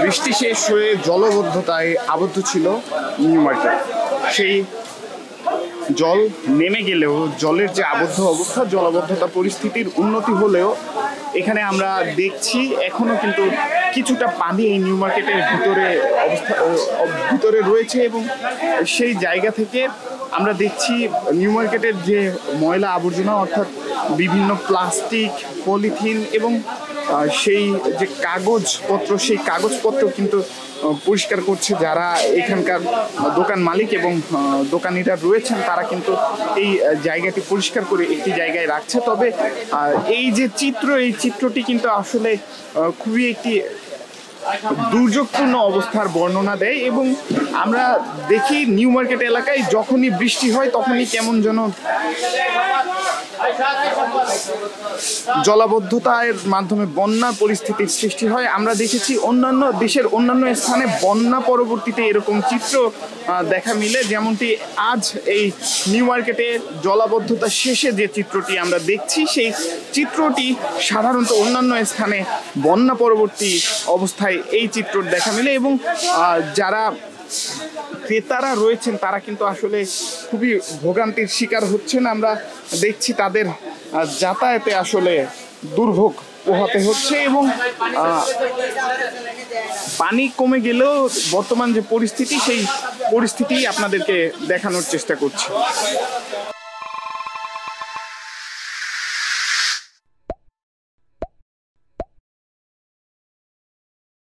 বৃষ্টি শেষ হয়ে জলবদ্ধতায় আবদ্ধ ছিল নিউ মার্কেট। সেই জল নেমে গেলেও জলের যে আবদ্ধ অবস্থা, জলাবদ্ধতা পরিস্থিতির উন্নতি হলেও এখানে আমরা দেখছি এখনো কিন্তু কিছুটা পানি এই নিউ মার্কেটের ভিতরে রয়েছে এবং সেই জায়গা থেকে আমরা দেখছি নিউ মার্কেটের যে ময়লা আবর্জনা, অর্থাৎ বিভিন্ন প্লাস্টিক, পলিথিন এবং সেই যে কাগজপত্র, সেই কাগজপত্র কিন্তু পরিষ্কার করছে যারা এখানকার দোকান মালিক এবং দোকানিরা রয়েছেন। তারা কিন্তু এই জায়গাটি পরিষ্কার করে একটি জায়গায় রাখছে। তবে এই যে চিত্র, এই চিত্রটি কিন্তু আসলে খুবই একটি দুর্যোগপূর্ণ অবস্থার বর্ণনা দেয় এবং আমরা দেখি নিউ মার্কেট এলাকায় যখনই বৃষ্টি হয় তখনই কেমন যেন জলাবদ্ধতার মাধ্যমে বন্যার পরিস্থিতির সৃষ্টি হয়। আমরা দেখেছি অন্যান্য দেশের অন্যান্য স্থানে বন্যা পরবর্তীতে এরকম চিত্র দেখা মিলে, যেমনটি আজ এই নিউ মার্কেটে জলাবদ্ধতা শেষে যে চিত্রটি আমরা দেখছি, সেই চিত্রটি সাধারণত অন্যান্য স্থানে বন্যা পরবর্তী অবস্থায় এই চিত্র দেখা মিলে এবং যারা ক্রেতারা রয়েছেন তারা কিন্তু আসলে খুবই ভোগান্তির শিকার হচ্ছেন। আমরা দেখছি তাদের যাতায়াতে আসলে দুর্ভোগ পোহাতে হচ্ছে এবং পানি কমে গেলেও বর্তমান যে পরিস্থিতি, সেই পরিস্থিতি আপনাদেরকে দেখানোর চেষ্টা করছি।